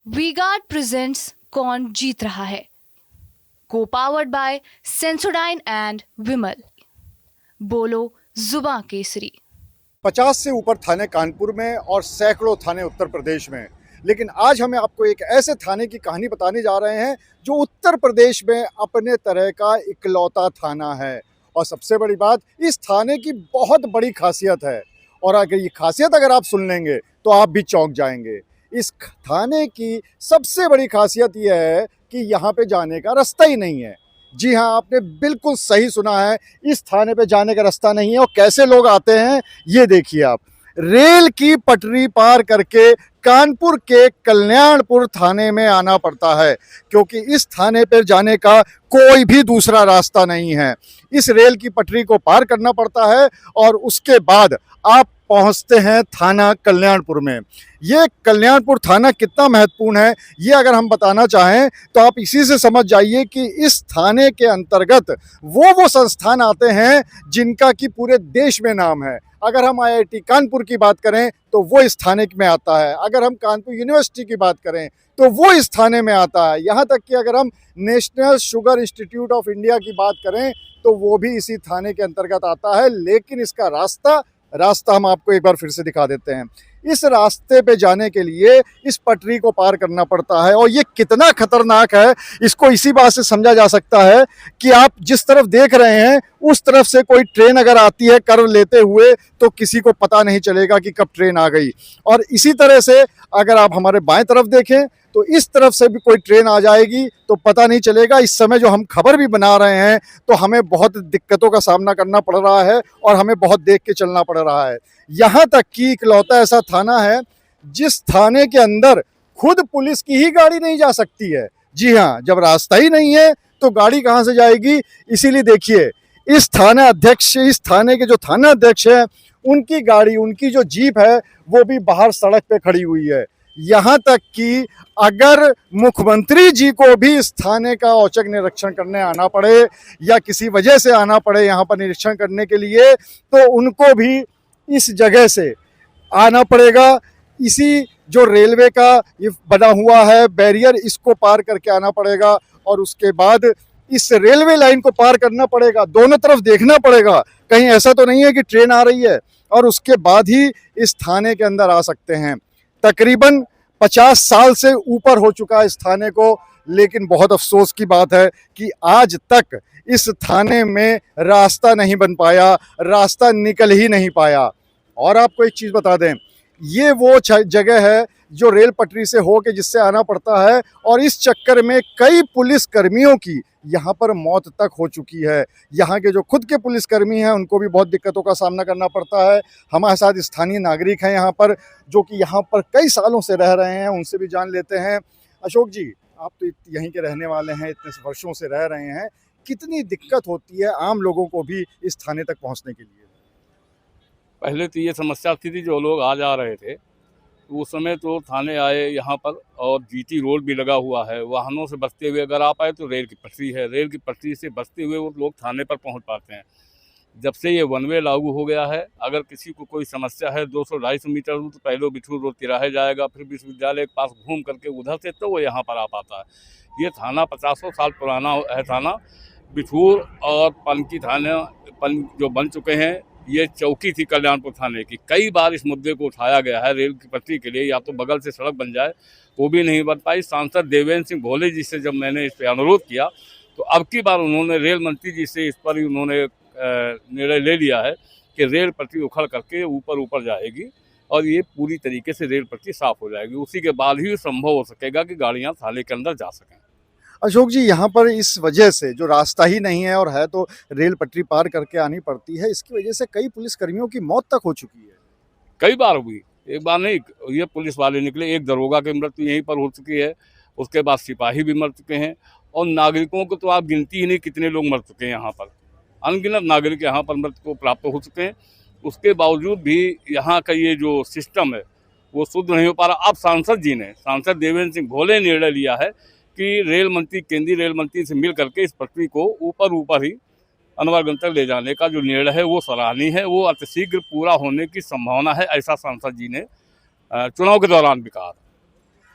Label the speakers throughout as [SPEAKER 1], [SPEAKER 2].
[SPEAKER 1] V-Guard presents कौन जीत रहा है, को पावर्ड बाय सेंसोडाइन एंड विमल। बोलो जुबां केसरी।
[SPEAKER 2] 50 से ऊपर थाने कानपुर में और सैकड़ों थाने उत्तर प्रदेश में। लेकिन आज हमें आपको एक ऐसे थाने की कहानी बताने जा रहे हैं जो उत्तर प्रदेश में अपने तरह का इकलौता थाना है। और सबसे बड़ी बात, इस थाने की बहुत बड़ी खासियत है। और अगर ये खासियत अगर आप सुन लेंगे तो आप भी चौंक जाएंगे। इस थाने की सबसे बड़ी खासियत यह है कि यहाँ पे जाने का रास्ता ही नहीं है। जी हाँ, आपने बिल्कुल सही सुना है, इस थाने पे जाने का रास्ता नहीं है। और कैसे लोग आते हैं ये देखिए आप। रेल की पटरी पार करके कानपुर के कल्याणपुर थाने में आना पड़ता है, क्योंकि इस थाने पर जाने का कोई भी दूसरा रास्ता नहीं है। इस रेल की पटरी को पार करना पड़ता है और उसके बाद आप पहुंचते हैं थाना कल्याणपुर में। ये कल्याणपुर थाना कितना महत्वपूर्ण है ये अगर हम बताना चाहें तो आप इसी से समझ जाइए कि इस थाने के अंतर्गत वो संस्थान आते हैं जिनका कि पूरे देश में नाम है। अगर हम आईआईटी कानपुर की बात करें तो वो इस थाने में आता है। अगर हम कानपुर यूनिवर्सिटी की बात करें तो वो इस थाने में आता है। यहाँ तक कि अगर हम national sugar institute of India की बात करें तो वो भी इसी थाने के अंतर्गत आता है। लेकिन इसका रास्ता हम आपको एक बार फिर से दिखा देते हैं। इस रास्ते पे जाने के लिए इस पटरी को पार करना पड़ता है। और ये कितना खतरनाक है इसको इसी बात से समझा जा सकता है कि आप जिस तरफ देख रहे हैं उस तरफ से कोई ट्रेन अगर आती है कर्व लेते हुए तो किसी को पता नहीं चलेगा कि कब ट्रेन आ गई। और इसी तरह से अगर आप हमारे बाएं तरफ देखें तो इस तरफ से भी कोई ट्रेन आ जाएगी तो पता नहीं चलेगा। इस समय जो हम खबर भी बना रहे हैं तो हमें बहुत दिक्कतों का सामना करना पड़ रहा है और हमें बहुत देख के चलना पड़ रहा है। यहाँ तक कि इकलौता ऐसा थाना है जिस थाने के अंदर खुद पुलिस की ही गाड़ी नहीं जा सकती है। जी हाँ, जब रास्ता ही नहीं है तो गाड़ी कहाँ से जाएगी। इसीलिए देखिए, इस थाने के जो थाना अध्यक्ष है उनकी गाड़ी, उनकी जो जीप है वो भी बाहर सड़क पे खड़ी हुई है। यहाँ तक कि अगर मुख्यमंत्री जी को भी इस थाने का औचक निरीक्षण करने आना पड़े या किसी वजह से आना पड़े यहाँ पर निरीक्षण करने के लिए तो उनको भी इस जगह से आना पड़ेगा। इसी जो रेलवे का ये बना हुआ है बैरियर, इसको पार करके आना पड़ेगा और उसके बाद इस रेलवे लाइन को पार करना पड़ेगा। दोनों तरफ देखना पड़ेगा, कहीं ऐसा तो नहीं है कि ट्रेन आ रही है, और उसके बाद ही इस थाने के अंदर आ सकते हैं। तकरीबन 50 साल से ऊपर हो चुका है इस थाने को, लेकिन बहुत अफसोस की बात है कि आज तक इस थाने में रास्ता नहीं बन पाया, रास्ता निकल ही नहीं पाया। और आपको एक चीज़ बता दें, ये वो जगह है जो रेल पटरी से हो के जिससे आना पड़ता है, और इस चक्कर में कई पुलिस कर्मियों की यहाँ पर मौत तक हो चुकी है। यहाँ के जो खुद के पुलिसकर्मी हैं उनको भी बहुत दिक्कतों का सामना करना पड़ता है। हमारे साथ स्थानीय नागरिक हैं यहाँ पर जो कि यहाँ पर कई सालों से रह रहे हैं, उनसे भी जान लेते हैं। अशोक जी, आप तो यहीं के रहने वाले हैं, इतने वर्षों से रह रहे हैं, कितनी दिक्कत होती है आम लोगों को भी इस थाने तक पहुँचने के लिए?
[SPEAKER 3] पहले तो ये समस्या थी जो लोग आ जा रहे थे तो उस समय तो थाने आए यहाँ पर, और जीटी रोड भी लगा हुआ है। वाहनों से बचते हुए अगर आप आए तो रेल की पटरी है, रेल की पटरी से बचते हुए वो लोग थाने पर पहुँच पाते हैं। जब से ये वन वे लागू हो गया है, अगर किसी को कोई समस्या है 200-250 मीटर दूर तो पहले बिठूर रोड तिराहे जाएगा, फिर विश्वविद्यालय के पास घूम करके उधर से तो वो यहाँ पर आ पाता है। ये थाना 50 साल पुराना है थाना। बिठूर और पनकी थाना जो बन चुके हैं, ये चौकी थी कल्याणपुर थाने की। कई बार इस मुद्दे को उठाया गया है रेल की पटरी के लिए, या तो बगल से सड़क बन जाए, वो भी नहीं बन पाई। सांसद देवेंद्र सिंह भोले जी से जब मैंने इस पर अनुरोध किया तो अब की बार उन्होंने रेल मंत्री जी से इस पर ही उन्होंने निर्णय ले लिया है कि रेल पटरी उखड़ करके ऊपर जाएगी और ये पूरी तरीके से रेल पटरी साफ हो जाएगी। उसी के बाद ही संभव हो सकेगा कि गाड़ियाँ थाने के अंदर जा सकें।
[SPEAKER 2] अशोक जी, यहाँ पर इस वजह से जो रास्ता ही नहीं है और है तो रेल पटरी पार करके आनी पड़ती है, इसकी वजह से कई पुलिसकर्मियों की मौत तक हो चुकी है।
[SPEAKER 3] कई बार हुई, एक बार नहीं, ये पुलिस वाले निकले, एक दरोगा की मृत्यु यहीं पर हो चुकी है, उसके बाद सिपाही भी मर चुके हैं, और नागरिकों को तो आप गिनती ही नहीं कितने लोग मर चुके हैं। यहाँ पर अनगिनत नागरिक यहाँ पर मृत्यु को प्राप्त हो चुके हैं। उसके बावजूद भी यहाँ का ये जो सिस्टम है वो शुद्ध नहीं हो पा रहा। अब सांसद देवेंद्र सिंह भोले ने निर्णय लिया है कि केंद्रीय रेल मंत्री से मिल करके इस पटरी को ऊपर ही अनवरगंज तक ले जाने का जो निर्णय है वो सराहनीय है। वो अतिशीघ्र पूरा होने की संभावना है, ऐसा सांसद जी ने चुनाव के दौरान भी कहा।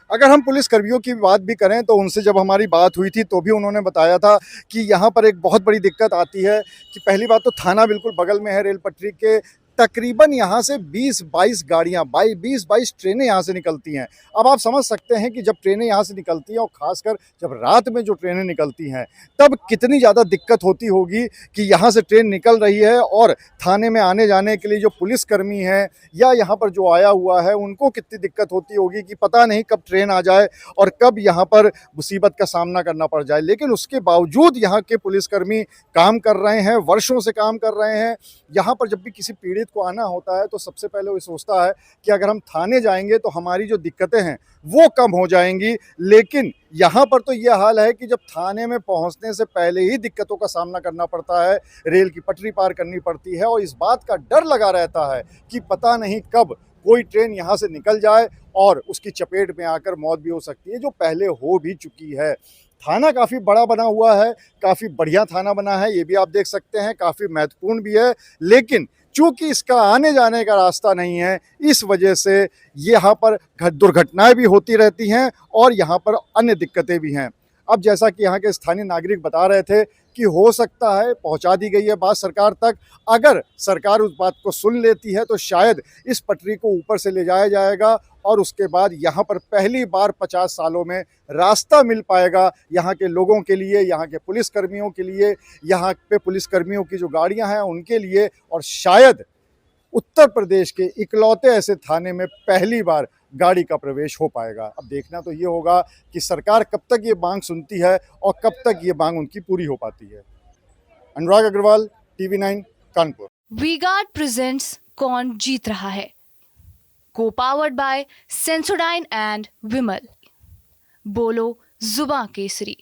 [SPEAKER 2] अगर हम पुलिस कर्मियों की बात भी करें तो उनसे जब हमारी बात हुई थी तो भी उन्होंने बताया था कि यहाँ पर एक बहुत बड़ी दिक्कत आती है कि पहली बात तो थाना बिल्कुल बगल में है रेल पटरी के, तकरीबन यहाँ से 20-22 गाड़ियाँ 20-22 ट्रेनें यहाँ से निकलती हैं। अब आप समझ सकते हैं कि जब ट्रेनें यहाँ से निकलती हैं और ख़ासकर जब रात में जो ट्रेनें निकलती हैं तब कितनी ज़्यादा दिक्कत होती होगी कि यहाँ से ट्रेन निकल रही है और थाने में आने जाने के लिए जो पुलिसकर्मी हैं या यहाँ पर जो आया हुआ है उनको कितनी दिक्कत होती होगी कि पता नहीं कब ट्रेन आ जाए और कब यहाँ पर मुसीबत का सामना करना पड़ जाए। लेकिन उसके बावजूद यहाँ के पुलिसकर्मी काम कर रहे हैं, वर्षों से काम कर रहे हैं। यहाँ पर जब भी किसी पीड़ित को आना होता है तो सबसे पहले वो सोचता है कि अगर हम थाने जाएंगे तो हमारी जो दिक्कतें हैं वो कम हो जाएंगी। लेकिन यहाँ पर तो ये हाल है कि जब थाने में पहुँचने से पहले ही दिक्कतों का सामना करना पड़ता है, रेल की पटरी पार करनी पड़ती है और इस बात का डर लगा रहता है कि पता नहीं कब कोई ट्रेन यहाँ से निकल जाए और उसकी चपेट में आकर मौत भी हो सकती है, जो पहले हो भी चुकी है। थाना काफ़ी बड़ा बना हुआ है, काफ़ी बढ़िया थाना बना है, ये भी आप देख सकते हैं, काफ़ी महत्वपूर्ण भी है। लेकिन चूँकि इसका आने जाने का रास्ता नहीं है, इस वजह से यहाँ पर दुर्घटनाएं भी होती रहती हैं और यहाँ पर अन्य दिक्कतें भी हैं। अब जैसा कि यहाँ के स्थानीय नागरिक बता रहे थे कि हो सकता है पहुँचा दी गई है बात सरकार तक, अगर सरकार उस बात को सुन लेती है तो शायद इस पटरी को ऊपर से ले जाया जाएगा और उसके बाद यहाँ पर पहली बार 50 सालों में रास्ता मिल पाएगा यहाँ के लोगों के लिए, यहाँ के पुलिसकर्मियों के लिए, यहाँ पे पुलिसकर्मियों की जो गाड़ियाँ हैं उनके लिए, और शायद उत्तर प्रदेश के इकलौते ऐसे थाने में पहली बार गाड़ी का प्रवेश हो पाएगा। अब देखना तो ये होगा कि सरकार कब तक ये मांग सुनती है और कब तक ये मांग उनकी पूरी हो पाती है। अनुराग अग्रवाल, TV9 कानपुर।
[SPEAKER 1] वी-गार्ड प्रेजेंट्स कौन जीत रहा है, को पावर्ड बाय सेंसोडाइन एंड विमल। बोलो जुबां केसरी।